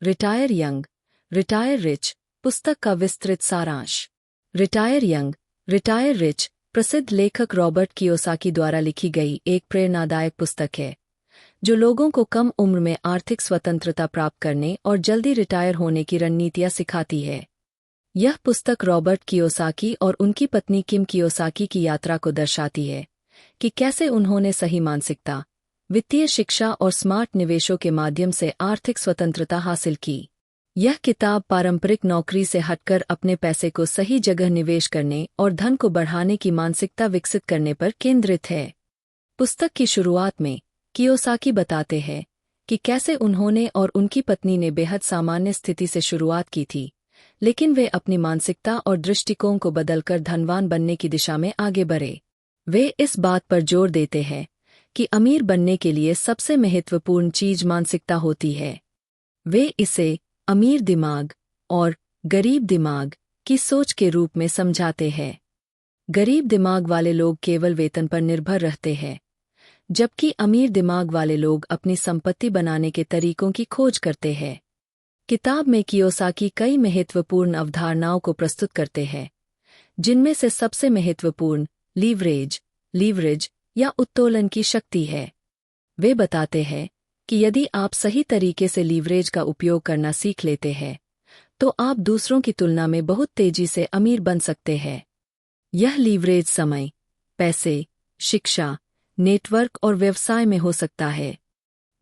Retire young, retire rich पुस्तक का विस्तृत सारांश। रिटायर यंग, रिटायर रिच प्रसिद्ध लेखक रॉबर्ट कियोसाकी द्वारा लिखी गई एक प्रेरणादायक पुस्तक है जो लोगों को कम उम्र में आर्थिक स्वतंत्रता प्राप्त करने और जल्दी रिटायर होने की रणनीतियां सिखाती है। यह पुस्तक रॉबर्ट कियोसाकी और उनकी पत्नी किम कियोसाकी की यात्रा को दर्शाती है कि कैसे उन्होंने सही मानसिकता, वित्तीय शिक्षा और स्मार्ट निवेशों के माध्यम से आर्थिक स्वतंत्रता हासिल की। यह किताब पारंपरिक नौकरी से हटकर अपने पैसे को सही जगह निवेश करने और धन को बढ़ाने की मानसिकता विकसित करने पर केंद्रित है। पुस्तक की शुरुआत में कियोसाकी बताते हैं कि कैसे उन्होंने और उनकी पत्नी ने बेहद सामान्य स्थिति से शुरुआत की थी, लेकिन वे अपनी मानसिकता और दृष्टिकोण को बदलकर धनवान बनने की दिशा में आगे बढ़े। वे इस बात पर जोर देते हैं कि अमीर बनने के लिए सबसे महत्वपूर्ण चीज मानसिकता होती है। वे इसे अमीर दिमाग और गरीब दिमाग की सोच के रूप में समझाते हैं। गरीब दिमाग वाले लोग केवल वेतन पर निर्भर रहते हैं, जबकि अमीर दिमाग वाले लोग अपनी संपत्ति बनाने के तरीकों की खोज करते हैं। किताब में कियोसाकी कई महत्वपूर्ण अवधारणाओं को प्रस्तुत करते हैं, जिनमें से सबसे महत्वपूर्ण लीवरेज या उत्तोलन की शक्ति है। वे बताते हैं कि यदि आप सही तरीके से लीवरेज का उपयोग करना सीख लेते हैं, तो आप दूसरों की तुलना में बहुत तेजी से अमीर बन सकते हैं। यह लीवरेज समय, पैसे, शिक्षा, नेटवर्क और व्यवसाय में हो सकता है।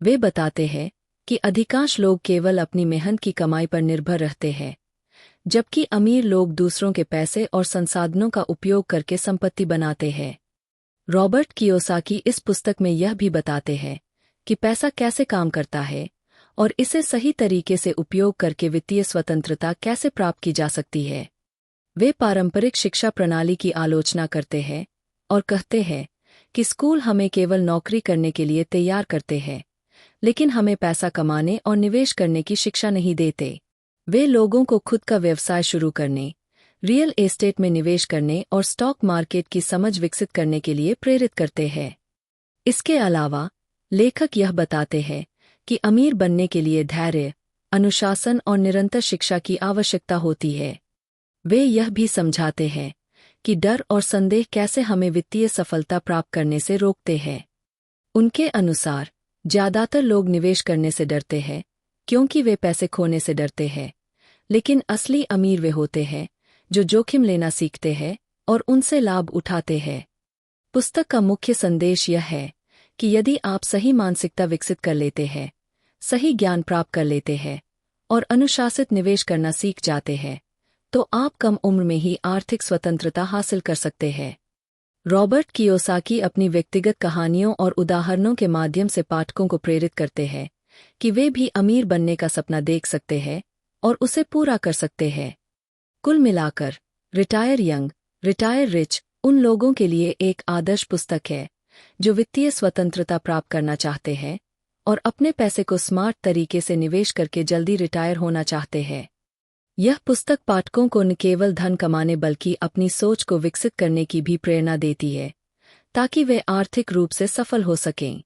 वे बताते हैं कि अधिकांश लोग केवल अपनी मेहनत की कमाई पर निर्भर रहते हैं, जबकि अमीर लोग दूसरों के पैसे और संसाधनों का उपयोग करके संपत्ति बनाते हैं। रॉबर्ट कियोसाकी इस पुस्तक में यह भी बताते हैं कि पैसा कैसे काम करता है और इसे सही तरीके से उपयोग करके वित्तीय स्वतंत्रता कैसे प्राप्त की जा सकती है। वे पारंपरिक शिक्षा प्रणाली की आलोचना करते हैं और कहते हैं कि स्कूल हमें केवल नौकरी करने के लिए तैयार करते हैं, लेकिन हमें पैसा कमाने और निवेश करने की शिक्षा नहीं देते। वे लोगों को खुद का व्यवसाय शुरू करने, रियल एस्टेट में निवेश करने और स्टॉक मार्केट की समझ विकसित करने के लिए प्रेरित करते हैं। इसके अलावा लेखक यह बताते हैं कि अमीर बनने के लिए धैर्य, अनुशासन और निरंतर शिक्षा की आवश्यकता होती है। वे यह भी समझाते हैं कि डर और संदेह कैसे हमें वित्तीय सफलता प्राप्त करने से रोकते हैं। उनके अनुसार ज्यादातर लोग निवेश करने से डरते हैं क्योंकि वे पैसे खोने से डरते हैं, लेकिन असली अमीर वे होते हैं जो जोखिम लेना सीखते हैं और उनसे लाभ उठाते हैं। पुस्तक का मुख्य संदेश यह है कि यदि आप सही मानसिकता विकसित कर लेते हैं, सही ज्ञान प्राप्त कर लेते हैं और अनुशासित निवेश करना सीख जाते हैं, तो आप कम उम्र में ही आर्थिक स्वतंत्रता हासिल कर सकते हैं। रॉबर्ट कियोसाकी अपनी व्यक्तिगत कहानियों और उदाहरणों के माध्यम से पाठकों को प्रेरित करते हैं कि वे भी अमीर बनने का सपना देख सकते हैं और उसे पूरा कर सकते हैं। कुल मिलाकर रिटायर यंग, रिटायर रिच उन लोगों के लिए एक आदर्श पुस्तक है जो वित्तीय स्वतंत्रता प्राप्त करना चाहते हैं और अपने पैसे को स्मार्ट तरीके से निवेश करके जल्दी रिटायर होना चाहते हैं। यह पुस्तक पाठकों को न केवल धन कमाने बल्कि अपनी सोच को विकसित करने की भी प्रेरणा देती है, ताकि वे आर्थिक रूप से सफल हो सकें।